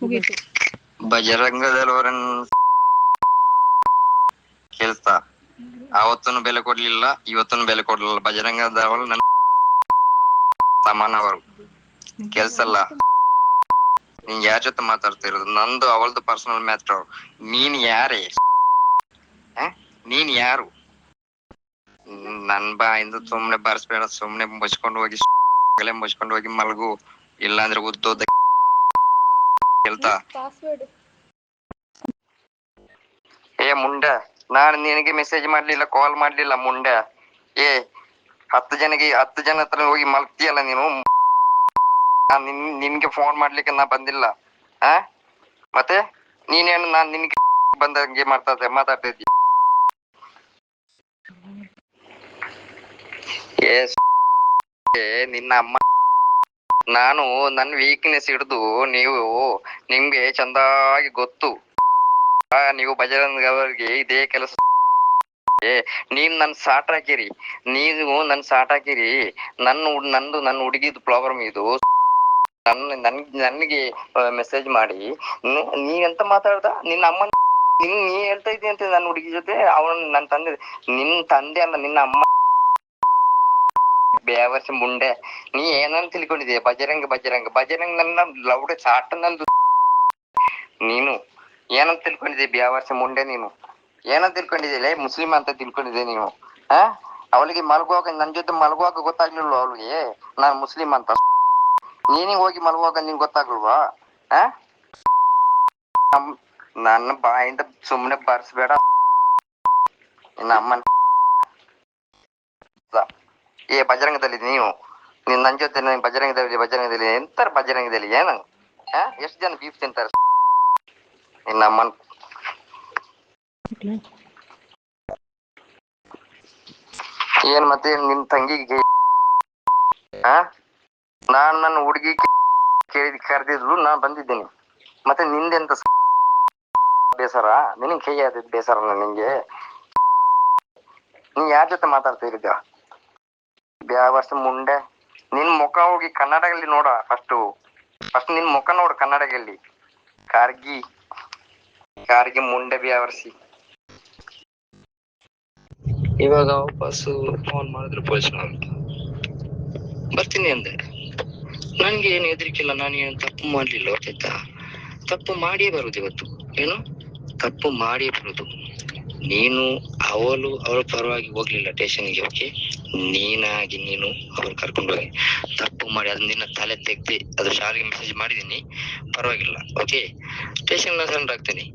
ಮುಗೀತು. ಬಜರಂಗದವರನ್ ಕೇಳ್ತಾ ಅವತ್ತನು ಬೆಲೆ ಕೊಡ್ಲಿಲ್ಲ, ಇವತ್ತನು ಬೆಲೆ ಕೊಡ್ಲಿಲ್ಲ. ಬಜರಂಗದವರು ನನ್ನ ಸಮಾನವರು. ಕೆಲ್ಸಲ್ಲ. ನೀನ್ ಯಾರ ಜೊತೆ ಮಾತಾಡ್ತಾ ಇರೋದು? ನಂದು ಅವಳದು ಪರ್ಸನಲ್ ಮ್ಯಾಟರ್. ನೀನ್ ಯಾರೇ? ನೀನ್ ಯಾರು? ನನ್ ಬಾಯಿಂದ ಸುಮ್ನೆ ಬರ್ಸ್ಬೇಡ. ಸುಮ್ನೆ ಮುಚ್ಕೊಂಡು ಹೋಗಿ ಮಲಗು, ಇಲ್ಲಾಂದ್ರೆ ಉದ್ದೋದ ಕೇಳ್ತಾ. ಏ ಮುಂಡ, ನಾನು ನಿನಗೆ ಮೆಸೇಜ್ ಮಾಡ್ಲಿಲ್ಲ, ಕಾಲ್ ಮಾಡ್ಲಿಲ್ಲ ಮುಂಡ. 10 ಜನ ಹತ್ರ ಹೋಗಿ ಮಲ್ಗ್ತೀಯಲ್ಲ ನೀನು. ನಿನ್ಗೆ ಫೋನ್ ಮಾಡ್ಲಿಕ್ಕೆ ನಾ ಬಂದಿಲ್ಲ. ಮತ್ತೆ ನೀನೇನು ನಾನ್ ನಿನ್ಗೆ ಬಂದಂಗೆ ಮಾತಾಡ್ತಿದ್ದಿ. ನಿನ್ನ ಅಮ್ಮ. ನಾನು ನನ್ನ ವೀಕ್ನೆಸ್ ಹಿಡಿದು ನಿಮ್ಗೆ ಚಂದಾಗಿ ಗೊತ್ತು. ನೀವು ಬಜರಂಗ ಅವರಿಗೆ ಇದೇ ಕೆಲಸ. ನೀವ್ ನನ್ ಸಾಟ್ ಹಾಕಿರಿ. ನನ್ನ ಹುಡುಗಿದ್ ಪ್ರಾಬ್ಲಮ್ ಇದು. ನನ್ಗೆ ಮೆಸೇಜ್ ಮಾಡಿ ನೀ ಎಂತ ಮಾತಾಡ್ದ? ನಿನ್ನ ಅಮ್ಮ ನೀ ಹೇಳ್ತಾ ಇದ್ದಿ ಅಂತ ನನ್ನ ಹುಡುಗಿ ಜೊತೆ. ನನ್ನ ತಂದೆ ಅಲ್ಲ, ನಿನ್ನ ಅಮ್ಮ. ಬೇವರ್ಸಿ ಮುಂಡೆ, ನೀ ಏನಂತ ತಿಳ್ಕೊಂಡಿದೀಯ? ಬಜರಂಗ್ ನನ್ನ ಲೌಡೆ ಚಾಟ ನಂದು. ನೀನು ಏನಂತ ತಿಳ್ಕೊಂಡಿದೀಯ? ಬೇವರ್ಸಿ ಮುಂಡೆ, ನೀನು ಏನಂತ ತಿಳ್ಕೊಂಡಿದ್ದೀಯ? ಮುಸ್ಲಿಂ ಅಂತ ತಿಳ್ಕೊಂಡಿದ್ದೆ ನೀನು. ಅವಳಿಗೆ ಮಲಗುವಾಗ, ನನ್ ಜೊತೆ ಮಲಗುವಾಗ ಗೊತ್ತಾಗ್ಲಿಲ್ವ ಅವಳಿಗೆ ನಾನು ಮುಸ್ಲಿಂ ಅಂತ? ನೀನಿಗೆ ಹೋಗಿ ಮಲಗುವಾಗ ನಿಂಗೆ ಗೊತ್ತಾಗ್ಲ್ವಾ? ನನ್ನ ಬಾಯಿಂದ ಸುಮ್ನೆ ಬರ್ಸ್ಬೇಡ. ನಿನ್ನ ಅಮ್ಮನ ಬಜರಂಗದಲ್ಲಿ ನೀನು ನನ್ ಜೊತೆ ಬಜರಂಗದಲ್ಲಿ ಎಂತಾರ? ಬಜರಂಗದಲ್ಲಿ ಏನು? ಎಷ್ಟು ಜನ ಬೀಫ್ ತಿಂತಾರ? ನಿನ್ನ ಅಮ್ಮನ್ ಏನ್ ಮತ್ತೆ ನಿನ್ ತಂಗಿಗೆ ನಾನ್ ನನ್ನ ಹುಡುಗಿ ಕರೆದಿದ್ರು, ನಾನ್ ಬಂದಿದ್ದೀನಿ. ಮತ್ತೆ ನಿಂದೆಂತ ಬೇಸರ? ನಿನಗೆ ಕೈ ಆದಿದ್ ಬೇಸರ ನಿಂಗೆ? ನೀ ಯಾರ ಜೊತೆ ಮಾತಾಡ್ತಾ ಇದ್ದ? ಬ್ಯಾವರ್ಸ ಮುಂಡೆ, ನಿನ್ ಮುಖ ಹೋಗಿ ಕನ್ನಡದಲ್ಲಿ ನೋಡ. ಫಸ್ಟ್ ನಿನ್ ಮುಖ ನೋಡು ಕನ್ನಡದಲ್ಲಿ. ಕಾರ್ಗಿ ಮುಂಡೆ ಬ್ಯಾವರ್ಸಿ. ಇವಾಗ ವಾಪಸ್ಸು ಫೋನ್ ಮಾಡಿದ್ರು ಪೊಲೀಸ್ನವ್ರು. ಬರ್ತೀನಿ ಅಂದೆ. ನನ್ಗೆ ಏನು ಹೆದರಿಕಿಲ್ಲ, ನಾನು ಏನು ತಪ್ಪು ಮಾಡ್ಲಿಲ್ಲ. ಗೊತ್ತಾಯ್ತಾ? ತಪ್ಪು ಮಾಡಿಯೇ ಬರುದು ಇವತ್ತು. ಏನು ತಪ್ಪು ಮಾಡಿಯೇ ಬರುದು. ನೀನು ಅವಳ ಪರವಾಗಿ ಹೋಗ್ಲಿಲ್ಲ ಸ್ಟೇಷನ್ಗೆ. ಓಕೆ, ನೀನು ಅವ್ರು ಕರ್ಕೊಂಡು ಹೋಗಿ ತಪ್ಪು ಮಾಡಿ ಅದು ನಿನ್ನ ತಲೆ ತೆಗ್ದಿ ಅದು ಶಾಲೆಗೆ ಮೆಸೇಜ್ ಮಾಡಿದೀನಿ. ಪರವಾಗಿಲ್ಲ, ಓಕೆ. ಸ್ಟೇಷನ್ ನ ಸರೆಂಡರ್ ಆಗ್ತೀನಿ.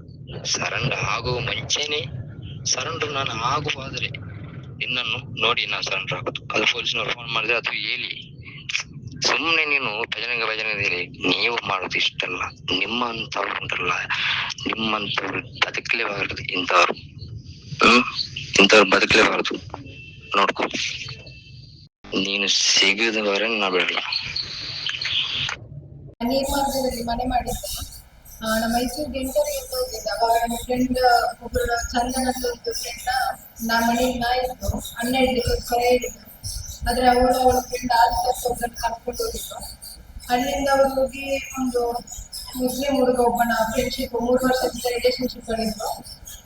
ಸರೆಂಡರ್ ಆಗುವ ಮುಂಚೆನೆ ನಾನು ಆಗುವಾದ್ರೆ ನಿನ್ನನ್ನು ನೋಡಿ ನಾನು ಸರೆಂಡರ್ ಆಗೋದು. ಅದು ಪೊಲೀಸ್ನವ್ರು ಫೋನ್ ಮಾಡಿದ್ರೆ ಅದು ಹೇಳಿ. ಸುಮ್ನೆ ನೀನು ಭಜನೆ ನೀವು ಮಾಡೋದು ಇಷ್ಟಲ್ಲ. ನಿಮ್ಮಂತವ್ರು ಉಂಟಲ್ಲ, ನಿಮ್ಮಂತವ್ರು ಬದುಕಲೇಬಾರದು. ಇಂಥವ್ರು ಬದುಕಲೇಬಾರದು. ನೋಡ್ಕೊ, ನೀನು ಸಿಗದವರೆಗೆ ನಾ ಬಿಡಲ್ಲ. ನೀರ್ಮಾರ್ಗದಲ್ಲಿ ಮನೆ ಮಾಡಿದ್ದೆ. ನಮ್ಮ ಮೈಸೂರಿಗೆ ಇಂಟರ್ವ್ಯೂ ಅಂತ ಹೋಗಿದ್ದೆ. ಅವಾಗ ನನ್ನ ಫ್ರೆಂಡ್ ಒಬ್ಬರು ಚಂದನ ಅಂತ ಒಂದು ಫ್ರೆಂಡ್ ಮನೆಯಿಂದ ಇತ್ತು. 12 ದಿವಸ ಹೇಳಿದ್ರು. ಆದ್ರೆ ಅವಳ ಫ್ರೆಂಡ್ ಒಬ್ಬರನ್ನು ಕರ್ಕೊಂಡು ಹೋಗಿದ್ರು. ಅಲ್ಲಿಂದ ಅವ್ರು ಹೋಗಿ ಒಂದು ಮುಸ್ಲಿಂ ಹುಡುಗ ಒಬ್ಬನ ಫ್ರೆಂಡ್ಶಿಪ್ 3 ವರ್ಷದಿಂದ ರಿಲೇಶನ್ಶಿಪ್ ಆಗಿದ್ರು.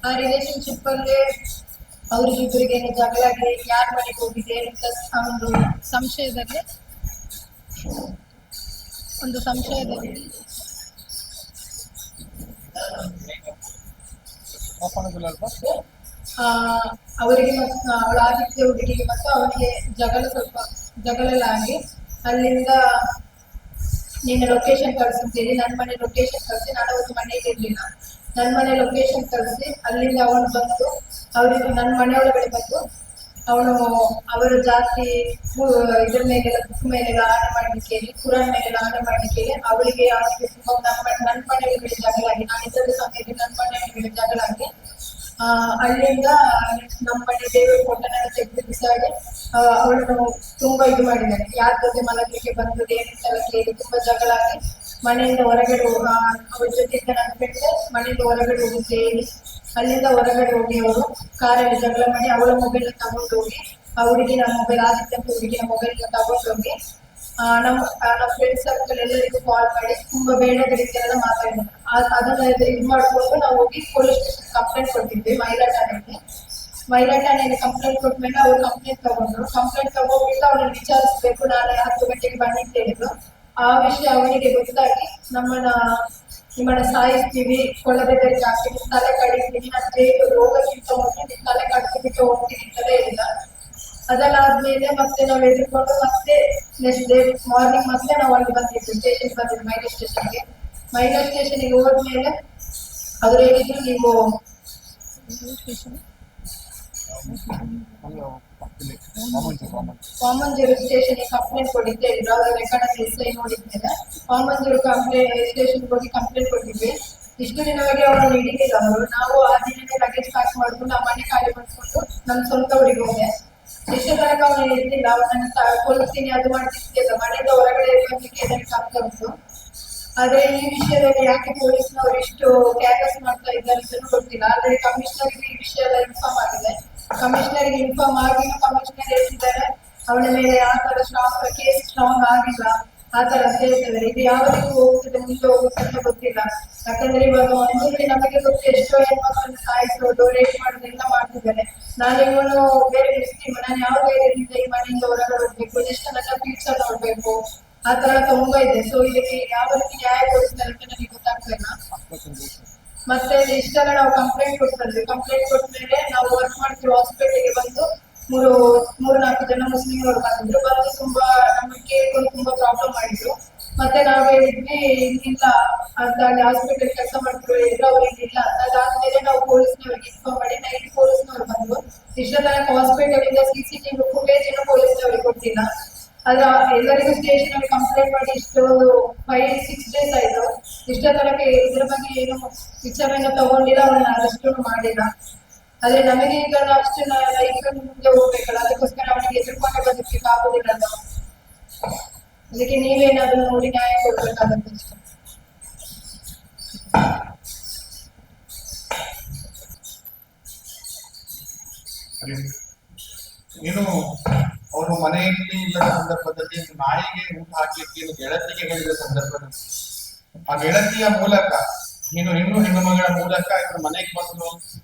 ಆ ರಿಲೇಶನ್ಶಿಪ್ ಅಲ್ಲಿ ಅವ್ರಿಗಿಬ್ಬರಿಗೆ ಜಗಳ ಆಗಿ ಯಾರ ಮನೆಗೆ ಹೋಗಿದೆ ಅಂತ ಒಂದು ಸಂಶಯದಲ್ಲಿ ಅವರಿಗೆ ಅವಳ ಆದಿತ್ಯ ಹುಡುಗಿಗೆ ಮತ್ತು ಅವನಿಗೆ ಜಗಳ ಆಗಿ ಅಲ್ಲಿಂದ ನೀನು ಲೊಕೇಶನ್ ಕಳಿಸ್ತೀನಿ, ನನ್ನ ಮನೆ ಲೊಕೇಶನ್ ಕಳಿಸಿ. ನಾನು ಅವತ್ತು ಮನೆಗೆ ಇರಲಿಲ್ಲ. ನನ್ನ ಮನೆ ಲೊಕೇಶನ್ ಕಳಿಸಿ ಅಲ್ಲಿಂದ ಅವನು ಬಂದು ಅವರಿಗೆ ನನ್ನ ಮನೆ ಒಳಗಡೆ ಬಂದು ಅವರ ಜಾತಿ ಇದ್ರ ಮೇಲೆಲ್ಲ ಬುಕ್ ಮೇಲೆಲ್ಲ ಆಣೆ ಮಾಡಲಿಕ್ಕೆ ಹೇಳಿ, ಕುರಾನ್ ಮೇಲೆಲ್ಲ ಆಣೆ ಮಾಡಲಿಕ್ಕೆ ಹೇಳಿ ಅವಳಿಗೆ ನನ್ನ ಮನೆ ಒಳಗಡೆ ಜಗಳ ಆಗಿ, ನಾನು ಇದ್ರದ ಸಮಯದಲ್ಲಿ ನನ್ನ ಮನೆ ಒಳಗಡೆ ಜಗಳ ಆಗಿ ಅಲ್ಲಿಂದ ನಮ್ಮ ಮನೆ ದೇವರ ಫೋಟೋನೆಲ್ಲ ತೆಗೆದು ಬಿಸಾಡಿ ಅವಳನ್ನು ತುಂಬಾ ಇದು ಮಾಡಿದ್ದಾರೆ. ಯಾರ ಜೊತೆ ಮಲಗಲಿಕ್ಕೆ ಬಂದದ್ದು ಏನಂತೆಲ್ಲ ಕೇಳಿ ತುಂಬಾ ಜಗಳ ಆಗಿ ಮನೆಯಿಂದ ಹೊರಗಡೆ ಅವಳ ಜೊತೆ ಇದ್ದ ನನ್ನ ಫ್ರೆಂಡ್ ಮನೆಯಿಂದ ಹೊರಗಡೆ ಹೋಗಿ ಹೇಳಿ ಅಲ್ಲಿಂದ ಹೊರಗಡೆ ಹೋಗಿ ಅವರು ಕಾರಲ್ಲಿ ಜಗಳ ಮಾಡಿ ಅವಳ ಮೊಬೈಲ್ ತಗೊಂಡು ಹೋಗಿ ಆ ಹುಡುಗಿನ ಮೊಬೈಲ್, ಆದಿತ್ಯ ಅಂತ ಹುಡುಗಿನ ಮೊಬೈಲ್ ತಗೊಂಡು ಹೋಗಿ ನಮ್ಮ ಫ್ರೆಂಡ್ ಸರ್ಕಲ್ ಎಲ್ಲರಿಗೂ ಕಾಲ್ ಮಾಡಿ ತುಂಬಾ ಬೇಡದ ರೀತಿಯೆಲ್ಲ ಮಾತಾಡಿದ್ರು. ಅದನ್ನ ಇದು ಮಾಡ್ಕೊಂಡು ನಾವು ಹೋಗಿ ಪೊಲೀಸ್ ಸ್ಟೇಷನ್ ಕಂಪ್ಲೇಂಟ್ ಕೊಟ್ಟಿದ್ವಿ ಮಹಿಳಾ ಠಾಣೆಗೆ. ಮಹಿಳಾ ಠಾಣೆಯಲ್ಲಿ ಕಂಪ್ಲೇಂಟ್ ಕೊಟ್ಮೇಲೆ ಅವ್ರು ಕಂಪ್ಲೇಂಟ್ ತಗೊಂಡ್ರು. ಕಂಪ್ಲೇಂಟ್ ತಗೊಂಡ್ಬಿಟ್ಟು ಅವ್ರನ್ನ ವಿಚಾರಿಸ್ಬೇಕು, ನಾಳೆ 10 ಗಂಟೆಗೆ ಬನ್ನಿ ಅಂತ ಹೇಳಿದ್ರು. ಆ ವಿಷಯ ಅವನಿಗೆ ಗೊತ್ತಾಗಿ ನಿಮ್ಮನ್ನ ಸಾಯಿಸ್ತೀವಿ, ಕೊಳಬೇದರಿಗೆ ಹಾಕ್ತೀವಿ, ತಲೆ ಕಡಿತೀನಿ, ಅಂದ್ರೆ ರೋಗಕ್ಕಿಂತ ಮೊದಲು ನಿಮ್ ತಲೆ ಕಡ್ದು ಬಿಟ್ಟು ಹೋಗ್ತೀನಿ ಅಂತಲೇ ಹೇಳಿದ. ಅದಲ್ಲಾದ್ಮೇಲೆ ಮತ್ತೆ ನಾವು ಎದುರ್ಕೊಂಡು ಮತ್ತೆ ನೆಕ್ಸ್ಟ್ ಡೇ ಮಾರ್ನಿಂಗ್ ಮತ್ತೆ ನಾವು ಅಲ್ಲಿ ಬಂದಿದ್ವಿ, ಸ್ಟೇಷನ್ ಬಂದಿದ್ವಿ, ಮಹಿಳಾ ಸ್ಟೇಷನ್ಗೆ ಹೋದ್ಮೇಲೆ ಅವ್ರು ಹೇಳಿದ್ರು, ನೀವು ವಾಮಂಜೂರು ಸ್ಟೇಷನ್ಗೆ ಕಂಪ್ಲೇಂಟ್ ಕೊಟ್ಟಿದ್ದೆ ಹೇಳಿದ್ರು. ಅವ್ರ ರೆಕಾರ್ಡ್ ಎಸ್ಐ ನೋಡಿದ್ಮೇಲೆ ವಾಮಂಜೂರು ಸ್ಟೇಷನ್ಗೆ ಹೋಗಿ ಕಂಪ್ಲೇಂಟ್ ಕೊಟ್ಟಿದ್ವಿ. ಇಷ್ಟು ದಿನವಾಗಿ ಅವರನ್ನು ಹಿಡಿಲಿಲ್ಲ ಅವರು. ನಾವು ಆ ದಿನನೇ ಲಗೇಜ್ ಪ್ಯಾಕ್ ಮಾಡ್ಕೊಂಡು ಆ ಮನೆ ಖಾಲಿ ಮಾಡ್ಕೊಂಡು ನಮ್ಮ ಸ್ವಂತ ಊರಿಗೆ ಹೋದೆ. ಇಷ್ಟು ತನಕ ಅವನು ಇರ್ಲಿಲ್ಲ. ಅವನನ್ನ ಕೊಲ್ತೀನಿ ಅದು ಮಾಡ್ತಿದ್ದ, ಮನೆಯಿಂದ ಹೊರಗಡೆ ಬರ್ಲಿಕ್ಕೆ ಎದಕ್ಕೆ ಆಗ್ತಾ ಉಂಟು. ಆದ್ರೆ ಈ ವಿಷಯದಲ್ಲಿ ಯಾಕೆ ಪೊಲೀಸ್ನವರು ಇಷ್ಟು ಕ್ಯಾರ್ಲೆಸ್ ಮಾಡ್ತಾ ಇದ್ದಾರೆ ಅಂತ ಗೊತ್ತಿಲ್ಲ. ಆದ್ರೆ ಕಮಿಷನರ್ಗೆ ಈ ವಿಷಯ ಎಲ್ಲ ಇನ್ಫಾರ್ಮ್ ಆಗಿದೆ. ಕಮಿಷನರ್ಗೆ ಇನ್ಫಾರ್ಮ್ ಆಗಿನೂ ಕಮಿಷನರ್ ಹೇಳ್ತಿದ್ದಾರೆ ಅವನ ಮೇಲೆ ಆ ತರ ಕೇಸ್ ಸ್ಟ್ರಾಂಗ್ ಆಗಿಲ್ಲ, ಆ ತರ ಅಂತ ಹೇಳ್ತಿದ್ದಾರೆ. ಇದು ಯಾವ ರೀತಿ ಹೋಗ್ತದೆ, ಮುಂದೆ ಹೋಗುತ್ತೆ ಅಂತ ಗೊತ್ತಿಲ್ಲ. ಯಾಕಂದ್ರೆ ಇವಾಗ ಒಂದು ನಮಗೆ ಗೊತ್ತು ಎಷ್ಟೋ ಹೆಣ್ಮಕ್ಳನ್ನ ಸಾಯಿಸೋದು, ರೇಟ್ ಮಾಡೋದು ಎಲ್ಲ ಮಾಡ್ತಿದ್ದಾರೆ. ನಾನು ಇವನು ಬೇರೆ ಮುಸ್ಲಿಮ್, ನಾನು ಯಾವ ಧೈರ್ಯದಿಂದ ಈ ಮನೆಯಿಂದ ಹೊರಗಡೆ ಹೋಗ್ಬೇಕು, ಎಷ್ಟು ನನ್ನ ಫ್ಯೂಚರ್ ನೋಡ್ಬೇಕು, ಆ ತರ ತುಂಬಾ ಇದೆ. ಸೊ ಇದಕ್ಕೆ ಯಾವ ರೀತಿ ನ್ಯಾಯ ಕೊಡಿಸ್ತಾರೆ ಅಂತ ನನಗೆ ಗೊತ್ತಾಗ್ತಾ ಇಲ್ಲ. ಮತ್ತೆ ಇಷ್ಟೆಲ್ಲ ನಾವು ಕಂಪ್ಲೇಂಟ್ ಕೊಡ್ತಿದ್ವಿ. ಕಂಪ್ಲೇಂಟ್ ಕೊಟ್ಮೇಲೆ ನಾವು ವರ್ಕ್ ಮಾಡ್ತಿರೋ ಹಾಸ್ಪಿಟಲ್ಗೆ ಬಂದು 3-4 ಜನ ಮುಸ್ಲಿಮರು ಬಂದಿದ್ರು. ಬಂದು ತುಂಬಾ ನಮಗೆ ಕೇಳ್ಕೊಂಡು ತುಂಬಾ ಪ್ರಾಬ್ಲಮ್ ಮಾಡಿದ್ರು. ಮತ್ತೆ ನಾವು ಹೇಳಿದ್ವಿ ಇಲ್ಲ ಅಂತ, ಅಲ್ಲಿ ಹಾಸ್ಪಿಟಲ್ ಕೆಲಸ ಮಾಡ್ತಿರೋ ಹೇಳಿದ್ರು, ಅವ್ರಿಗೆ ಇಲ್ಲ ಅಂತ. ಅದಾದ್ಮೇಲೆ ನಾವು ಪೊಲೀಸ್ನವ್ರಿಗೆ ಇನ್ಫಾರ್ಮ್ ಮಾಡಿ ನೈಟ್ ಪೊಲೀಸ್ನವ್ರು ಬಂದು ಇಷ್ಟ ತನಕ ಹಾಸ್ಪಿಟಲ್ ಇಂದ CCTV ಫುಟೇಜ್ ಪೊಲೀಸ್ನವ್ರಿಗೆ ಕೊಟ್ಟಿಲ್ಲ. ಅದ ಎಲ್ಲರಿಗೂ ಸ್ಟೇಷನ್ ಅಲ್ಲಿ ಕಂಪ್ಲೇಂಟ್ ಮಾಡಿ ಇಷ್ಟು 5-6 ಡೇಸ್ ಆಯ್ತು. ಇಷ್ಟ ತನಕ ಇದ್ರ ಬಗ್ಗೆ ಏನು ವಿಚಾರಣೆ ತಗೊಂಡಿಲ್ಲ, ಅವನ್ನ ಅರೆಸ್ಟ್ ಮಾಡಿಲ್ಲ. ಆದ್ರೆ ನಮಗೆ ಈಗ ಅಷ್ಟು ಲೈಫ್ ಮುಂದೆ ಹೋಗ್ಬೇಕಲ್ಲ, ಅದಕ್ಕೋಸ್ಕರ ಅವನಿಗೆ ಎದುರ್ಕೊಂಡೆ ಬದುಕಲಿಕ್ಕೆ ಆಗುದಿಲ್ಲ ನಾವು. ಅದಕ್ಕೆ ನೀವೇನಾದ್ರೂ ನೋಡಿ ನ್ಯಾಯ ಕೊಡ್ಬೇಕಾಗತ್ತೆ ಅಷ್ಟೇ. ಏನು ಅವರು ಮನೆಯಲ್ಲಿ ಇಲ್ಲದ ಸಂದರ್ಭದಲ್ಲಿ ನಾಯಿಗೆ ಊಟ ಹಾಕ್ಲಿಕ್ಕೆ ಗೆಳತಿಗೆ ಹೇಳಿದ ಸಂದರ್ಭದಲ್ಲಿ ಆ ಗೆಳತಿಯ ಮೂಲಕ ಹೆಣ್ಣು ಮಗಳ ಮೂಲಕ ಇವರ ಮನೆಗೆ ಬಂದು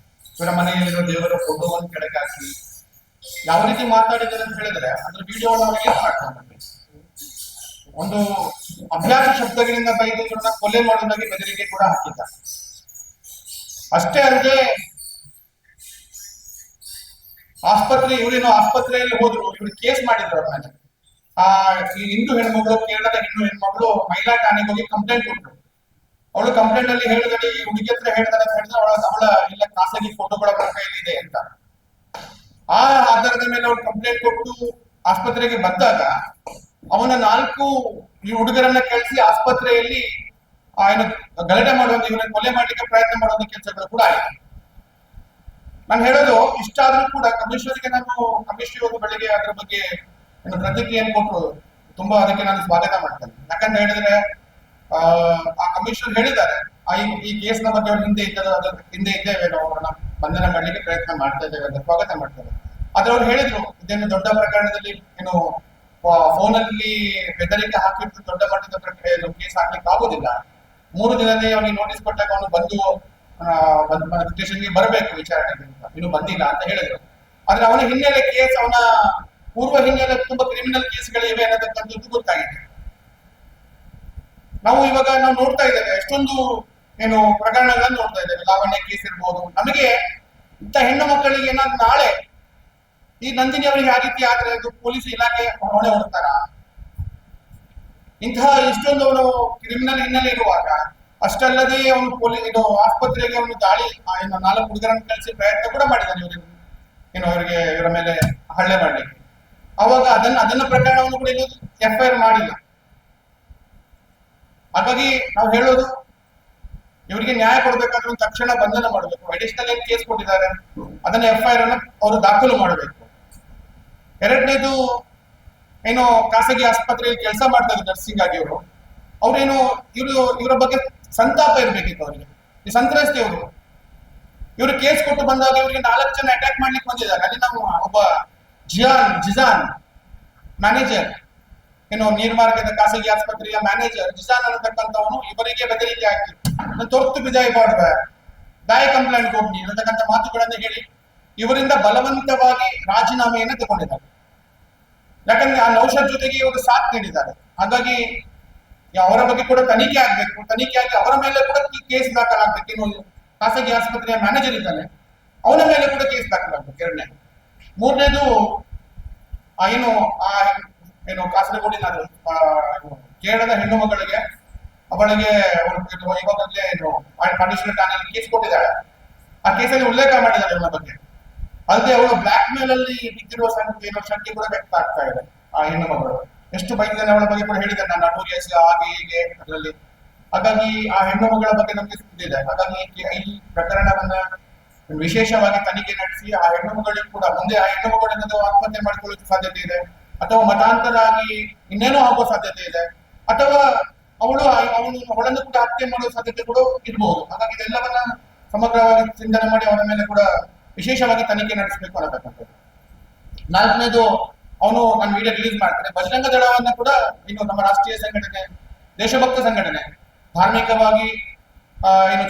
ಇವರ ಮನೆಯಲ್ಲಿರೋ ದೇವರ ಫೋಟೋವನ್ನು ಕೆಳಗೆ ಹಾಕಿ ಯಾವ ರೀತಿ ಮಾತಾಡಿದ್ದಾರೆ ಅಂತ ಹೇಳಿದ್ರೆ ಅದ್ರ ವಿಡಿಯೋವನ್ನು ಅವರಿಗೆ ಮಾಡ್ತಾರೆ. ಒಂದು ಅಭ್ಯಾಸ ಶಬ್ದಗಳಿಂದ ಬೈದು ಇವರನ್ನ ಕೊಲೆ ಮಾಡೋದಾಗಿ ಬೆದರಿಕೆ ಕೂಡ ಹಾಕಿದ್ದಾರೆ. ಅಷ್ಟೇ ಅಲ್ಲದೆ ಇವರೇನೋ ಆಸ್ಪತ್ರೆಯಲ್ಲಿ ಹೋದ್ರು, ಇವ್ರು ಕೇಸ್ ಮಾಡಿದ್ರು ಅವ್ರ ಮೇಲೆ. ಈ ಹಿಂದೂ ಹೆಣ್ಮಗಳು, ಕೇರಳದ ಹೆಣ್ಮಗಳು ಮಹಿಳಾ ಠಾಣೆಗೆ ಹೋಗಿ ಕಂಪ್ಲೇಂಟ್ ಕೊಟ್ಟರು. ಅವಳು ಕಂಪ್ಲೇಂಟ್ ಅಲ್ಲಿ ಹೇಳಿದ್ರೆ ಈ ಹುಡುಗಿ ಹತ್ರ ಹೇಳಿದಾರೆ ಅಂತ ಹೇಳಿದ್ರೆ ಅವಳ ಇಲ್ಲ ಖಾಸಗಿ ಫೋಟೋಗಳ ಕೈಯಲ್ಲಿ ಇದೆ ಅಂತ. ಆ ಆಧಾರದ ಮೇಲೆ ಅವಳು ಕಂಪ್ಲೇಂಟ್ ಕೊಟ್ಟು ಆಸ್ಪತ್ರೆಗೆ ಬಂದಾಗ ಅವನ 4 ಈ ಹುಡುಗರನ್ನ ಕಳಿಸಿ ಆಸ್ಪತ್ರೆಯಲ್ಲಿ ಏನು ಗಲಾಟೆ ಮಾಡುವಂತ, ಇವನ್ನ ಕೊಲೆ ಮಾಡ್ಲಿಕ್ಕೆ ಪ್ರಯತ್ನ ಮಾಡುವಂತ ಕೆಲಸಗಳು ಕೂಡ ಆಯಿತು. ನಾನು ಹೇಳೋದು ಇಷ್ಟಾದ್ರೂ ಕೂಡ ಕಮಿಷನರ್ಗೆ ಕಮಿಷನರ್ ಬೆಳಿಗ್ಗೆ ಅದ್ರ ಬಗ್ಗೆ ಪ್ರತಿಕ್ರಿಯೆಯನ್ನು ಕೊಟ್ಟರು. ತುಂಬಾ ಅದಕ್ಕೆ ನಾನು ಸ್ವಾಗತ ಮಾಡ್ತೇನೆ. ಯಾಕಂತ ಹೇಳಿದ್ರೆ ಆ ಕಮಿಷನರ್ ಹೇಳಿದ್ದಾರೆ ಈ ಕೇಸ್ ನ ಬಗ್ಗೆ ಹಿಂದೆ ಇದ್ದೇವೆ, ನಾವು ಅವ್ರನ್ನ ಬಂಧನ ಮಾಡ್ಲಿಕ್ಕೆ ಪ್ರಯತ್ನ ಮಾಡ್ತಾ ಇದ್ದೇವೆ ಅಂತ ಸ್ವಾಗತ ಮಾಡ್ತಾರೆ. ಆದ್ರೆ ಅವ್ರು ಹೇಳಿದ್ರು ಇದೇನು ದೊಡ್ಡ ಪ್ರಕರಣದಲ್ಲಿ ಏನು ಫೋನಲ್ಲಿ ಬೆದರಿಕೆ ಹಾಕಿಟ್ಟು ದೊಡ್ಡ ಮಟ್ಟದ ಕೇಸ್ ಹಾಕ್ಲಿಕ್ಕೆ ಆಗುದಿಲ್ಲ. 3 ದಿನದಲ್ಲಿ ಅವನಿಗೆ ನೋಟಿಸ್ ಕೊಟ್ಟಾಗ ಅವನು ಬಂದು ಸ್ಟೇಷನ್ಗೆ ಬರಬೇಕು ವಿಚಾರಣೆಗೆ, ಇನ್ನು ಬಂದಿಲ್ಲ ಅಂತ ಹೇಳಿದ್ರು. ಆದ್ರೆ ಅವನ ಹಿನ್ನೆಲೆ ಕೇಸ್, ಅವನ ಪೂರ್ವ ಹಿನ್ನೆಲೆ ತುಂಬಾ ಕ್ರಿಮಿನಲ್ ಕೇಸ್ಗಳಿವೆ ಅನ್ನತಕ್ಕಂಥದ್ದು ಗೊತ್ತಾಗಿದೆ. ಇವಾಗ ನಾವು ನೋಡ್ತಾ ಇದ್ದೇವೆ, ಎಷ್ಟೊಂದು ಪ್ರಕರಣಗಳನ್ನ ನೋಡ್ತಾ ಇದ್ದೇವೆ. ಲಾವಣ್ಯ ಕೇಸ್ ಇರ್ಬೋದು. ನಮಗೆ ಇಂಥ ಹೆಣ್ಣು ಮಕ್ಕಳಿಗೆ ಏನಾದ್ರು ನಾಳೆ ಈ ನಂದಿನಿ ಅವರಿಗೆ ಆ ರೀತಿ ಆದ್ರೆ ಅದು ಪೊಲೀಸ್ ಇಲಾಖೆ ಹೊಣೆ ಹೊಡ್ತಾರ? ಇಂತಹ ಇಷ್ಟೊಂದು ಅವನು ಕ್ರಿಮಿನಲ್ ಹಿನ್ನೆಲೆ ಇರುವಾಗ, ಅಷ್ಟಲ್ಲದೆ ಅವನು ಆಸ್ಪತ್ರೆಗೆ ಅವನು ದಾಳಿ 4 ಹುಡುಗರನ್ನು ಕಳಿಸಿ ಪ್ರಯತ್ನ ಕೂಡ ಮಾಡಿದ್ದಾನೆ ಇವರಿಗೆ ಇವರ ಮೇಲೆ ಹಲ್ಲೆ ಮಾಡ್ಲಿಕ್ಕೆ. ಅವಾಗ ಅದನ್ನ ಪ್ರಕರಣವನ್ನು ಕೂಡ FIR ಮಾಡಿಲ್ಲ. ಹಾಗಾಗಿ ನಾವು ಹೇಳೋದು ಇವರಿಗೆ ನ್ಯಾಯ ಕೊಡ್ಬೇಕಾದ್ರೆ ತಕ್ಷಣ ಬಂಧನ ಮಾಡಬೇಕು. ಅಡಿಷನಲ್ ಏನ್ ಕೇಸ್ ಕೊಟ್ಟಿದ್ದಾರೆ ಅದನ್ನ FIR ಅನ್ನ ಅವರು ದಾಖಲು ಮಾಡಬೇಕು. ಎರಡನೇದು ಖಾಸಗಿ ಆಸ್ಪತ್ರೆಯಲ್ಲಿ ಕೆಲಸ ಮಾಡ್ತಾ ಇದ್ದಾರೆ ನರ್ಸಿಂಗ್ ಆಗಿ ಇವರ ಬಗ್ಗೆ ಸಂತಾಪ ಇರ್ಬೇಕಿತ್ತು ಅವರಿಗೆ. ಈ ಸಂತ್ರಸ್ತಿ ಇವರು ಕೇಸ್ ಕೊಟ್ಟು ಬಂದಾಗ ಇವರಿಗೆ 4 ಜನ ಅಟ್ಯಾಕ್ ಮಾಡ್ಲಿಕ್ಕೆ ಬಂದಿದ್ದಾರೆ. ಅಲ್ಲಿ ನಾವು ಒಬ್ಬ ಜಿಜಾನ್ ಮ್ಯಾನೇಜರ್ ಏನು ನೀರ್ಮಾರ್ಗದ ಖಾಸಗಿ ಆಸ್ಪತ್ರೆಯ ಮ್ಯಾನೇಜರ್ ಜಿಸಾನ್ ಅನ್ನತಕ್ಕಂಥವನು ಇವರಿಗೆ ಬೆದರಿಕೆ ಹಾಕಿ ತೊರ್ತು ಬಿಜಾಯಿ ಮಾಡುವೆ ದಾಯ ಕಂಪ್ಲೇಂಟ್ ಹೋಗಿ ಅನ್ನತಕ್ಕಂಥ ಮಾತುಗಳನ್ನು ಹೇಳಿ ಇವರಿಂದ ಬಲವಂತವಾಗಿ ರಾಜೀನಾಮೆಯನ್ನು ತಗೊಂಡಿದ್ದಾರೆ. ಯಾಕಂದ್ರೆ ಆ ನೌಷದ್ ಜೊತೆಗೆ ಇವರು ಸಾಥ್ ನೀಡಿದ್ದಾರೆ. ಹಾಗಾಗಿ ಅವರ ಬಗ್ಗೆ ಕೂಡ ತನಿಖೆ ಆಗ್ಬೇಕು. ತನಿಖೆ ಆಗಿ ಅವರ ಮೇಲೆ ಕೂಡ ಕೇಸ್ ದಾಖಲಾಗ್ಬೇಕು. ಇನ್ನು ಖಾಸಗಿ ಆಸ್ಪತ್ರೆಯ ಮ್ಯಾನೇಜರ್ ಇದ್ದಾನೆ, ಅವನ ಮೇಲೆ ಕೂಡ ಕೇಸ್ ದಾಖಲಾಗ್ಬೇಕು. ಎರಡನೇ, ಮೂರನೇದು ಏನು ಕಾಸರಗೋಡಿನ ಕೇರಳದ ಹೆಣ್ಣು ಮಗಳಿಗೆ ಅವಳಿಗೆ ಇವಾಗಲೇ ಏನು ಕಂಡೀಷನರ್ ಠಾಣೆಯಲ್ಲಿ ಕೇಸ್ ಕೊಟ್ಟಿದ್ದಾಳೆ. ಆ ಕೇಸಲ್ಲಿ ಉಲ್ಲೇಖ ಮಾಡಿದ್ದಾರೆ ಅವನ ಬಗ್ಗೆ. ಅಲ್ಲದೆ ಅವಳು ಬ್ಲಾಕ್ ಮೇಲ್ ಅಲ್ಲಿ ಬಿದ್ದಿರುವ ಶಂಕೆ ಕೂಡ ವ್ಯಕ್ತ ಆಗ್ತಾ ಇದೆ. ಆ ಹೆಣ್ಣು ಮಗಳು ಎಷ್ಟು ಬೈದಿದ್ದಾನೆ ಅವಳ ಬಗ್ಗೆ ಕೂಡ ಹೇಳಿದ್ದಾರೆ, ನಾನು ನೋಟೋರಿಯಸ್ ಹಾಗೆ ಹೀಗೆ ಅದರಲ್ಲಿ. ಹಾಗಾಗಿ ಆ ಹೆಣ್ಣು ಮಗಳ ಬಗ್ಗೆ ನಮಗೆ ತಿಳಿದಿದೆ. ಹಾಗಾಗಿ ಈ ಪ್ರಕರಣವನ್ನ ವಿಶೇಷವಾಗಿ ತನಿಖೆ ನಡೆಸಿ ಆ ಹೆಣ್ಣು ಮಗಳಿಗೆ ಕೂಡ ಮುಂದೆ ಆ ಹೆಣ್ಣು ಮಗಳು ಆತ್ಮಹತ್ಯೆ ಮಾಡಿಕೊಳ್ಳುವ ಸಾಧ್ಯತೆ ಇದೆ, ಅಥವಾ ಮತಾಂತರ ಆಗಿ ಇನ್ನೇನೋ ಆಗುವ ಸಾಧ್ಯತೆ ಇದೆ, ಅಥವಾ ಅವಳನ್ನು ಕೂಡ ಹತ್ಯೆ ಮಾಡುವ ಸಾಧ್ಯತೆ ಕೂಡ ಇರಬಹುದು. ಹಾಗಾಗಿ ಇದೆಲ್ಲವನ್ನ ಸಮಗ್ರವಾಗಿ ಚಿಂತನೆ ಮಾಡಿ ಅವರ ಮೇಲೆ ಕೂಡ ವಿಶೇಷವಾಗಿ ತನಿಖೆ ನಡೆಸಬೇಕು ಅನ್ನತಕ್ಕಂಥದ್ದು. ನಾಲ್ಕನೇದು, ನಾನು ವಿಡಿಯೋ ರಿಲೀಸ್ ಮಾಡ್ತೇನೆ, ಬಜರಂಗ ದಳವನ್ನ ಕೂಡ ಇನ್ನು ನಮ್ಮ ರಾಷ್ಟ್ರೀಯ ಸಂಘಟನೆ, ದೇಶಭಕ್ತ ಸಂಘಟನೆ, ಧಾರ್ಮಿಕವಾಗಿ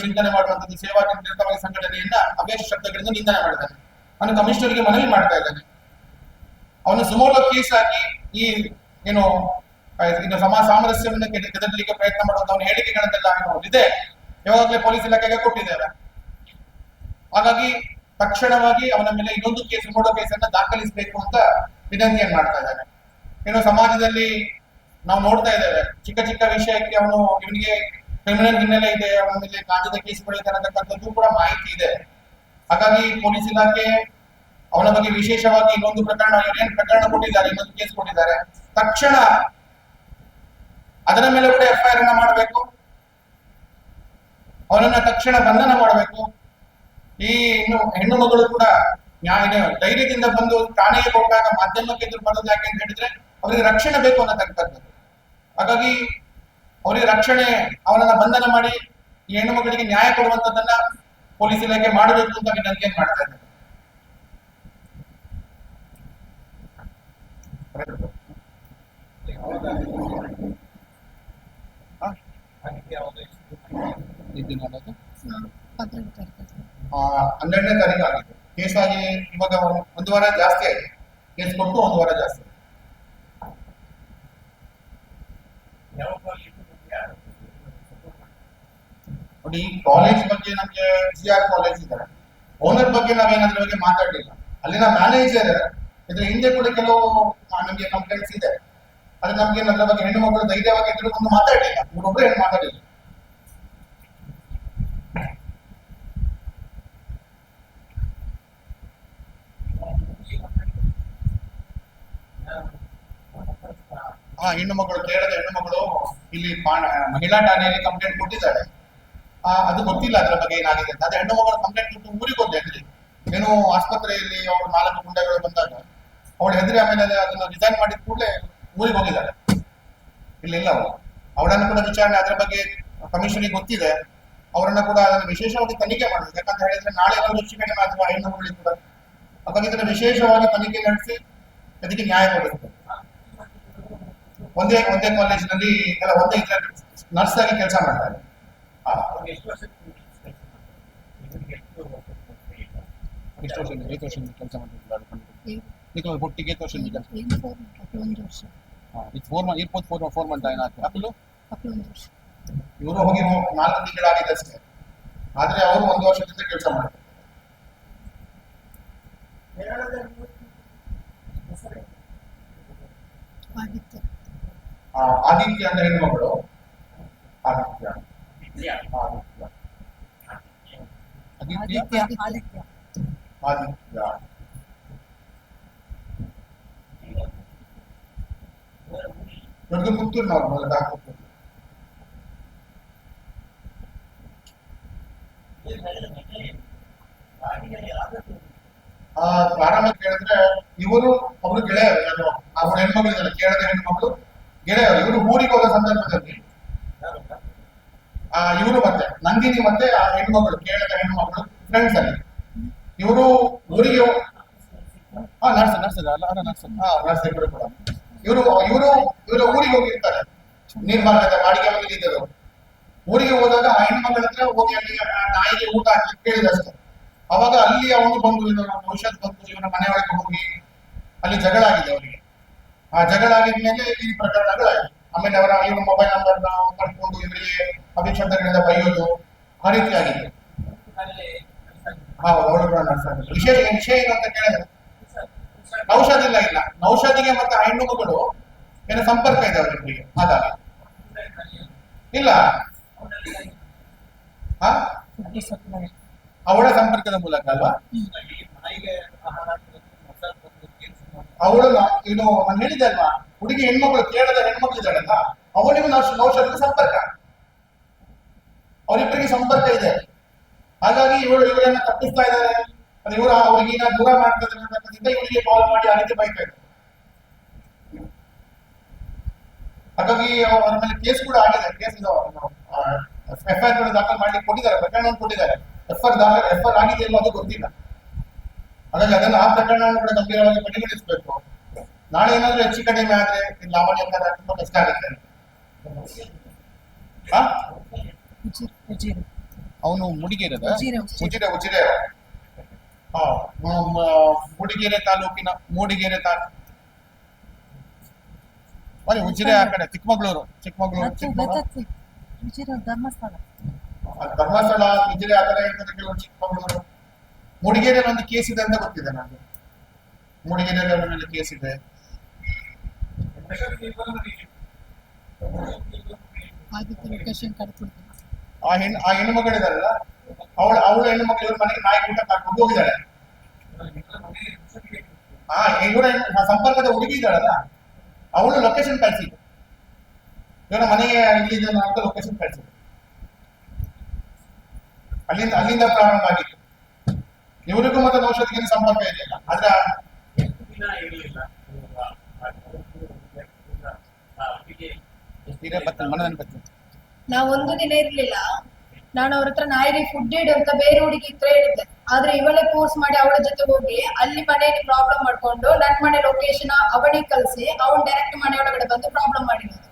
ಚಿಂತನೆ ಮಾಡುವಂಥದ್ದು, ಸೇವಾ ನಿರತವಾಗಿ ಸಂಘಟನೆಯನ್ನ ಅವೇಶ ಶಬ್ದಗಳಿಂದ ನಿಂದನೆ ಮಾಡಿದ್ದಾನೆ. ನಾನು ಕಮಿಷನರ್ಗೆ ಮನವಿ ಮಾಡ್ತಾ ಇದ್ದೇನೆ, ಅವನು ಸುಮೋಟೋ ಕೇಸ್ ಹಾಕಿ ಈ ಸಾಮರಸ್ಯವನ್ನು ಕೆದರಲಿಕ್ಕೆ ಪ್ರಯತ್ನ ಮಾಡುವಂತ ಅವನ ಹೇಳಿಕೆಗಳನ್ನೆಲ್ಲ ಇದೆ, ಯಾವಾಗಲೇ ಪೊಲೀಸ್ ಇಲಾಖೆಗೆ ಕೊಟ್ಟಿದ್ದೇವೆ. ಹಾಗಾಗಿ ತಕ್ಷಣವಾಗಿ ಅವನ ಮೇಲೆ ಇನ್ನೊಂದು ಕೇಸ್, ಸುಮೋಟೋ ಕೇಸನ್ನ ದಾಖಲಿಸಬೇಕು ಅಂತ ವಿನಂತಿಯನ್ನು ಮಾಡ್ತಾ ಇದ್ದಾನೆ. ಸಮಾಜದಲ್ಲಿ ನಾವು ನೋಡ್ತಾ ಇದ್ದೇವೆ, ಚಿಕ್ಕ ಚಿಕ್ಕ ವಿಷಯಕ್ಕೆ ಇವನಿಗೆ ಕ್ರಿಮಿನಲ್ ಹಿನ್ನೆಲೆ ಇದೆ, ಅವನ ಮೇಲೆ ಗಾಂಜಾದ ಕೇಸ್ಗಳಿದೆ ಅನ್ನತಕ್ಕಂಥದ್ದು ಕೂಡ ಮಾಹಿತಿ ಇದೆ. ಹಾಗಾಗಿ ಪೊಲೀಸ್ ಇಲಾಖೆ ಅವನ ಬಗ್ಗೆ ವಿಶೇಷವಾಗಿ ಇನ್ನೊಂದು ಪ್ರಕರಣ, ಏನ್ ಪ್ರಕರಣ ಕೊಟ್ಟಿದ್ದಾರೆ, ಇನ್ನೊಂದು ಕೇಸ್ ಕೊಟ್ಟಿದ್ದಾರೆ, ತಕ್ಷಣ ಅದರ ಮೇಲೆ ಕೂಡ FIR ಅನ್ನ ಮಾಡಬೇಕು, ಅವನನ್ನ ತಕ್ಷಣ ಬಂಧನ ಮಾಡಬೇಕು. ಈ ಹೆಣ್ಣು ಮಗಳು ಕೂಡ ಧೈರ್ಯದಿಂದ ಬಂದು ಠಾಣೆಗೆ ಕೊಟ್ಟಾಗ ಮಾಧ್ಯಮಕ್ಕೆ ಎದುರು ಬರೋದು ಯಾಕೆ ಅಂತ ಹೇಳಿದ್ರೆ ಅವರಿಗೆ ರಕ್ಷಣೆ ಬೇಕು ಅನ್ನತಕ್ಕಂಥದ್ದು. ಹಾಗಾಗಿ ಅವರಿಗೆ ರಕ್ಷಣೆ, ಅವನನ್ನ ಬಂಧನ ಮಾಡಿ ಈ ಹೆಣ್ಣು ಮಗಳಿಗೆ ನ್ಯಾಯ ಕೊಡುವಂತದ್ದನ್ನ ಪೊಲೀಸ್ ಇಲಾಖೆ ಮಾಡಬೇಕು ಅಂತ ವಿನಂತಿಯನ್ನು ಮಾಡ್ತಾ ಇದ್ದಾರೆ. ಹನ್ನೆರಡನೇ ತಾರೀಕು ಆಗಿದೆ ಕೇಸ್ ಆಗಿ. ಇವಾಗ ಒಂದು ವಾರ ಜಾಸ್ತಿ ಆಗಿದೆ, ಕೇಸ್ ಕೊಟ್ಟು ಒಂದು ವಾರ ಜಾಸ್ತಿ. ನೋಡಿ, ಕಾಲೇಜ್ ಬಗ್ಗೆ ನಮ್ಗೆ CR ಕಾಲೇಜ್ ಇದೆ, ಓನರ್ ಬಗ್ಗೆ ನಾವೇನಾದ್ರ ಬಗ್ಗೆ ಮಾತಾಡಲಿಲ್ಲ. ಅಲ್ಲಿನ ಮ್ಯಾನೇಜರ್ ಇದ್ರ ಹಿಂದೆ ಕೂಡ ಕೆಲವು ನಮ್ಗೆ ಕಂಪ್ಲೇಂಟ್ಸ್ ಇದೆ, ಆದ್ರೆ ನಮ್ಗೆ ನನ್ನ ಬಗ್ಗೆ ಹೆಣ್ಣು ಮಕ್ಕಳು ಧೈರ್ಯವಾಗಿ ಎದುರುಕೊಂಡು ಮಾತಾಡಲಿಲ್ಲ, ಇವರೊಬ್ಬರು ಹೆಣ್ಣು ಮಾತಾಡಿಲ್ಲ. ಹೆಣ್ಣು ಮಗಳು, ಕೇರಳದ ಹೆಣ್ಣು ಮಗಳು ಇಲ್ಲಿ ಮಹಿಳಾ ಠಾಣೆಯಲ್ಲಿ ಕಂಪ್ಲೇಂಟ್ ಕೊಟ್ಟಿದ್ದಾರೆ. ಅದು ಗೊತ್ತಿಲ್ಲ ಅದರ ಬಗ್ಗೆ ಏನಾಗಿದೆ ಅಂತ. ಅದೇ ಹೆಣ್ಣು ಮಗಳು ಕಂಪ್ಲೇಂಟ್ ಕೊಟ್ಟು ಊರಿಗೆ ಹೋಗಿ ಹೆದರಿ, ಏನು ಆಸ್ಪತ್ರೆಯಲ್ಲಿ ಅವ್ರು 4 ಗುಂಡೆಗಳು ಬಂದಾಗ ಅವಳು ಹೆದರಿ ಆಮೇಲೆ ಅದನ್ನು ರಿಸೈನ್ ಮಾಡಿದ ಕೂಡಲೇ ಊರಿಗೆ ಹೋಗಿದ್ದಾರೆ. ಇಲ್ಲಿಲ್ಲ ಅವಳನ್ನು ಕೂಡ ವಿಚಾರಣೆ ಅದರ ಬಗ್ಗೆ ಕಮಿಷನಿಗೆ ಗೊತ್ತಿದೆ, ಅವರನ್ನ ಕೂಡ ಅದನ್ನು ವಿಶೇಷವಾಗಿ ತನಿಖೆ ಮಾಡಬೇಕು. ಯಾಕಂತ ಹೇಳಿದ್ರೆ ನಾಳೆ ಅವರು ಹೆಚ್ಚು ಕಡಿಮೆ ಆಗುವ ಹೆಣ್ಣು ಮಗಳಿಗೆ ಕೂಡ. ಹಾಗಾಗಿ ಇದನ್ನು ವಿಶೇಷವಾಗಿ ತನಿಖೆ ನಡೆಸಿ ಅದಕ್ಕೆ ನ್ಯಾಯ ಕೊಡಬೇಕು. ಒಂದೇ ಕಾಲೇಜಿನಲ್ಲಿ ಒಂದೇ ನರ್ಸ್ ಆಗಿ ಕೆಲಸ ಮಾಡ್ತಾರೆ. ಎಷ್ಟು ವರ್ಷ ಕೆಲಸ ಮಾಡ್ತಿದ್ದಾರೆ ಒಟ್ಟಿಗೆ? 8 ವರ್ಷ 4 ಮಂತ್ ಆಯ್ತು. ಇವರು ಹೋಗಿ 4 ತಿಂಗಳಾಗಿದೆ ಅಷ್ಟೇ, ಆದ್ರೆ ಅವರು 1 ವರ್ಷದಿಂದ ಕೆಲಸ ಮಾಡ್ತಾರೆ. ಆದಿತ್ಯ ಅಂತ ಹೆಣ್ಣು ಮಗಳು, ಆದಿತ್ಯ ದೊಡ್ಡ ಪುತ್ತೂರು, ನಾವು ಮೂಲತಃ ಪುತ್ತೂರು. ಪ್ರಾರಂಭ ಕೇಳಿದ್ರೆ ಇವರು ಒಬ್ರು ಗೆಳೆಯರು, ಅವ್ರ ಹೆಣ್ಮಗಳಿದ್ದಾರೆ, ಕೇರಳದ ಹೆಣ್ಮಗಳು ಗೆಳೆಯರು. ಇವರು ಊರಿಗೆ ಹೋದ ಸಂದರ್ಭದಲ್ಲಿ ಇವರು ಮತ್ತೆ ನಂದಿನಿ ಮತ್ತೆ ಆ ಹೆಣ್ಮಗಳು, ಕೇರಳದ ಹೆಣ್ಮಗಳು ಫ್ರೆಂಡ್ಸ್ ಅಲ್ಲಿ. ಇವರು ಊರಿಗೆ ನರ್ಸ್ ಇಬ್ಬರು ಕೂಡ ಇವರು ಊರಿಗೆ ಹೋಗಿರ್ತಾರೆ, ನಿರ್ಮಾಣದ ಬಾಡಿಗೆ ಮನೆಯಲ್ಲಿ ಇದ್ದರು. ಊರಿಗೆ ಹೋದಾಗ ಆ ಹೆಣ್ಮಗಳ ಹತ್ರ ಹೋಗಿ ಅಲ್ಲಿ ನಾಯಿಗೆ ಊಟ ಹಾಕಿ ಕೇಳಿದಷ್ಟೇ. ಅವಾಗ ಅಲ್ಲಿ ಅವನು ಬಂದು ಔಷಧ ಬಂದು ಇವನ ಮನೆಯೊಳಗೆ ಹೋಗಿ ಅಲ್ಲಿ ಜಗಳ ಆಗಿದೆ ಅವರಿಗೆ. ಆ ಜಗಳ ಆಗಿದ್ಮೇಲೆ ಈ ಪ್ರಕರಣಗಳಾಗಿದೆ. ಆಮೇಲೆ ಇವರ ಮೊಬೈಲ್ ನಂಬರ್ ಪಡ್ಕೊಂಡು ಇವರಿಗೆ ಅಭಿಷೇಕಗಳಿಂದ ಬೈಯೋದು ಆ ರೀತಿ ಆಗಿದೆ. ಹೌದು, ವಿಷಯ ಏನು ಅಂತ ಕೇಳಿದ್ರೆ ಔಷಧ ಇಲ್ಲ. ಔಷಧಿಗೆ ಮತ್ತೆ ಆ ಹೆಣ್ಣು ಮಗಳು ಏನೋ ಸಂಪರ್ಕ ಇದೆ ಅವರಿಬ್ಬರಿಗೆ. ಹಾಗಾಗಿ ಇಲ್ಲ, ಅವಳ ಸಂಪರ್ಕದ ಮೂಲಕ ಅಲ್ವಾ. ಅವಳು ಏನು ನಾನು ಹೇಳಿದೆ ಅಲ್ವಾ, ಹುಡುಗಿ ಹೆಣ್ಮಕ್ಳು ಕೇಳದ ಹೆಣ್ಮಕ್ಳು ಇದ್ದಾಳಲ್ಲ, ಅವಳಿಗೂ ಔಷಧದ ಸಂಪರ್ಕ, ಅವರಿಬ್ಬರಿಗೆ ಸಂಪರ್ಕ ಇದೆ. ಹಾಗಾಗಿ ಇವರನ್ನ ತಪ್ಪಿಸ್ತಾ ಇದ್ದಾರೆ. ಇವರು ಅವ್ರಿಗೀಗ ದೂರ ಮಾಡ್ತಾ ಇದ್ದಾರೆ, ಇವರಿಗೆ ಕಾಲ್ ಮಾಡಿ ಆ ರೀತಿ ಬೈತಾ ಇದ್ದಾರೆ. ಹಾಗಾಗಿ ಅವರ ಮೇಲೆ ಕೇಸ್ ಕೂಡ ಆಗಿದೆ. ಕೇಸ್ ಎಫ್ಐಆರ್ ಕೂಡ ದಾಖಲು ಮಾಡ್ಲಿಕ್ಕೆ ಕೊಟ್ಟಿದ್ದಾರೆ, ಪ್ರಕರಣವನ್ನು ಕೊಟ್ಟಿದ್ದಾರೆ. ಎಫ್ಐಆರ್ ಆಗಿದೆ ಇಲ್ಲ ಅದು ಗೊತ್ತಿಲ್ಲ. ಹಾಗಾಗಿ ಅದನ್ನು ಆ ಪ್ರಕರಣವನ್ನು ಕೂಡ ಗಂಭೀರವಾಗಿ ಪರಿಗಣಿಸಬೇಕು. ನಾಳೆ ಏನಾದ್ರೂ ಹೆಚ್ಚು ಕಡಿಮೆ ಆದ್ರೆ ಲಾವಣಿ ಅಂತ ತುಂಬಾ ಕಷ್ಟ ಆಗುತ್ತೆ. ಅವನು ಮುಡಿಗೇರದ ಉಜಿರೆ ಮೂಡಿಗೆರೆ ತಾಲೂಕಿನ ಉಜಿರೆ ಆ ಕಡೆ ಚಿಕ್ಕಮಗಳೂರು ಧರ್ಮಸ್ಥಳ ಉಜಿರೆ ಆ ಕಡೆ ಕೆಲವು ಚಿಕ್ಕಮಗಳೂರು. ಮೂಡಿಗೆರೆ ಒಂದು ಕೇಸ್ ಇದೆ ಅಂತ ಗೊತ್ತಿದೆ ನನಗೆ. ಮೂಡಿಗೆರೆಯಲ್ಲಿ ಅವರ ಮೇಲೆ ಕೇಸ್ ಇದೆ. ಆ ಹೆಣ್ಣು ಮಗಳಿದಾರಲ್ಲ, ಅವಳು ಹೆಣ್ಣು ಮಕ್ಕಳು ಇವ್ರ ಮನೆಗೆ ನಾಯಿ ಊಟ ಹಾಕೊಂಡು ಹೋಗಿದ್ದಾಳೆ. ಇವರ ಸಂಪರ್ಕದ ಹುಡುಗಿ ಇದ್ದಾಳಲ್ಲ, ಅವಳು ಲೊಕೇಶನ್ ಕಳಿಸಿದ್ದು, ಇವರ ಮನೆಗೆ ಇಲ್ಲಿದೆ ಅಂತ ಲೊಕೇಶನ್ ಕಳಿಸಿದ್ದು. ಅಲ್ಲಿಂದ ಪ್ರಾರಂಭ ಆಗಿತ್ತು. ಇವರಿಗೂ ಮತ್ತೆ ಔಷಧಿಗೆ ಸಂಪರ್ಕ ಇದೆಯಲ್ಲ, ಆದ್ರೆ ನಾವು ಒಂದು ದಿನ ಇರ್ಲಿಲ್ಲ. ನಾನು ಅವ್ರ ಹತ್ರ ನಾಯಿಗೆ ಫುಡ್ ಇಡು ಅಂತ ಬೇರೆ ಹುಡುಗಿ ಹತ್ರ ಹೇಳಿದ್ದೆ. ಆದ್ರೆ ಇವಳೇ ಫೋರ್ಸ್ ಮಾಡಿ ಅವಳ ಜೊತೆ ಹೋಗಿ ಅಲ್ಲಿ ಮನೆಯಲ್ಲಿ ಪ್ರಾಬ್ಲಮ್ ಮಾಡ್ಕೊಂಡು ನನ್ನ ಮನೆ ಲೊಕೇಶನ್ ಅವನಿಗೆ ಕಳಿಸಿ ಅವನ್ ಡೈರೆಕ್ಟ್ ಮನೆ ಒಳಗಡೆ ಬಂದು ಪ್ರಾಬ್ಲಮ್ ಮಾಡಿರೋದು.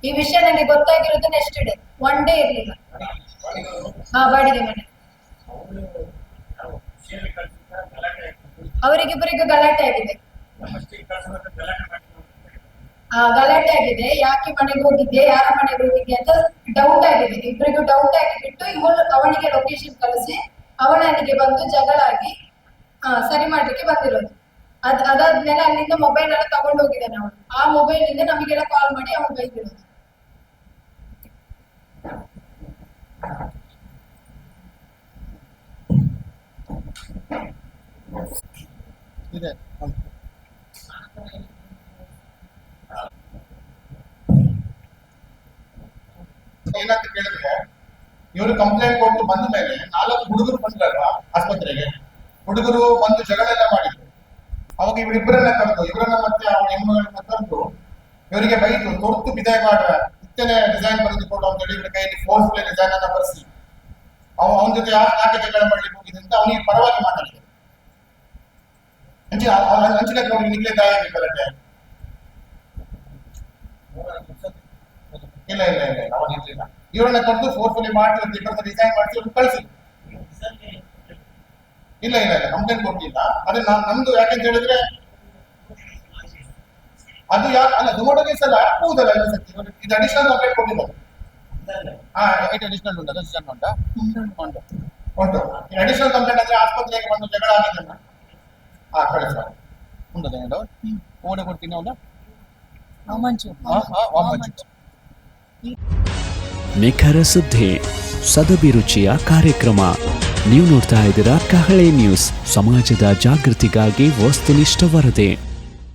ಈ ವಿಷಯ ನನಗೆ ಗೊತ್ತಾಗಿರೋದು ನೆಕ್ಸ್ಟ್ ಡೇ, ಒನ್ ಡೇ ಇರ್ಲಿಲ್ಲ. ಬಾಡಿಗೆ ಮನೆ ಅವರಿಗಿಬ್ಬರಿಗೂ ಗಲಾಟೆ ಆಗಿದೆ. ಗಲಾಟೆ ಆಗಿದೆ, ಯಾಕೆ ಮನೆಗೆ ಹೋಗಿದ್ದೆ, ಯಾರ ಮನೆಗೆ ಹೋಗಿದ್ದೆ ಅಂತ ಡೌಟ್ ಆಗಿದೆ. ಇಬ್ಬರಿಗೂ ಡೌಟ್ ಆಗಿಬಿಟ್ಟು ಇವಳು ಅವನಿಗೆ ಲೊಕೇಶನ್ ಕಳಿಸಿ ಅವನ ಅಲ್ಲಿಗೆ ಬಂದು ಜಗಳ ಆಗಿ ಸರಿ ಮಾಡ್ಲಿಕ್ಕೆ ಬಂದಿರೋದು. ಅದಾದ್ಮೇಲೆ ಅಲ್ಲಿಂದ ಮೊಬೈಲ್ ಎಲ್ಲ ತಗೊಂಡು ಹೋಗಿದ್ದಾನೆ ಅವನು. ಆ ಮೊಬೈಲ್ ಇಂದ ನಮಗೆಲ್ಲ ಕಾಲ್ ಮಾಡಿ ಅವನು ಬೈದಿರೋದು. ಇದೆ ಏನಂತ ಕೇಳಿದ್ರೆ, ಇವರು ಕಂಪ್ಲೇಂಟ್ ಕೊಟ್ಟು ಬಂದ ಮೇಲೆ 4 ಹುಡುಗರು ಬಂದ್ರಲ್ವಾ ಆಸ್ಪತ್ರೆಗೆ. ಹುಡುಗರು ಬಂದು ಜಗಳ ಎಲ್ಲ ಮಾಡಿದ್ರು. ಅವಾಗ ಇವರಿಬ್ಬರನ್ನ ಕರೆದು ಇವರನ್ನ ಮತ್ತೆ ಅವಳ ಹೆಣ್ಣುಗಳನ್ನ ಕರೆದು ಇವರಿಗೆ ಬೈದು ತೊಡ್ತು ಬಿದಾಯ ಮಾಡುವ ಇತ್ತನೇ ಡಿಸೈನ್ ಬರೆದುಕೊಡು ಅಂತ ಹೇಳಿ ಇವ್ರ ಕೈಯಲ್ಲಿ ಫೋರ್ಸ್ಫುಲ್ ಡಿಸೈನ್ ಅನ್ನ ಬರೆಸಿ ಅವನ ಜೊತೆ ಯಾಕೆ ಜಗಳ ಮಾಡ್ಲಿಕ್ಕೆ ಹೋಗಿದೆ ಅಂತ ಅವನಿಗೆ ಪರವಾಗಿ ಮಾತಾಡಿದ್ರು. ಹಂಚಿನ ಅವ್ರಿಗೆ ನಿಗ್ಲೆ ದಾಯ ಬೇಕಲ್ಲಟ್ಟೆ. ಇಲ್ಲ ಅವನಿರ್ಲಿಲ್ಲ. ಇವರನ್ನ ಕರೆದು ಫೋರ್ಸ್ಫುಲಿ ಮಾಡಿ ಡಿಸೈನ್ ಮಾಡಿಸಿ ಅವ್ರು ಕಳಿಸಿ. ಇಲ್ಲ ಕಂಪ್ಲೇಂಟ್ ಕೊಟ್ಟಿಲ್ಲ. ಅದೇ ನಮ್ದು ಯಾಕಂತ ಹೇಳಿದ್ರೆ ಅದು ಅಲ್ಲ ಝೊಮ್ಯಾಟೊ ಕೇಸ್ ಅಲ್ಲ ಹಾಕುವುದಲ್ಲ. ಇದು ಅಡಿಷನಲ್ ಕಂಪ್ಲೇಂಟ್ ಕೊಟ್ಟಿದ್ದಾರೆ. ಅಡಿಷನಲ್ ಉಂಟು, ಅಡಿಷನಲ್ ಉಂಟು. ಅಡಿಷನಲ್ ಕಂಪ್ಲೇಂಟ್ ಅಂದ್ರೆ ಆಸ್ಪತ್ರೆಗೆ ಬಂದು ಜಗಳ ಆಗಿದ್ದನ್ನ ಕಳಿಸ ಉಂಟದ ಓಡ ಕೊಡ್ತೀನಿ ಅವನ ನಿಖರ ಸುದ್ದಿ, ಸದಭಿರುಚಿಯ ಕಾರ್ಯಕ್ರಮ. ನೀವು ನೋಡ್ತಾ ಇದ್ದೀರಾ ಕಹಳೆ ನ್ಯೂಸ್, ಸಮಾಜದ ಜಾಗೃತಿಗಾಗಿ ವಸ್ತುನಿಷ್ಠ ವರದಿ.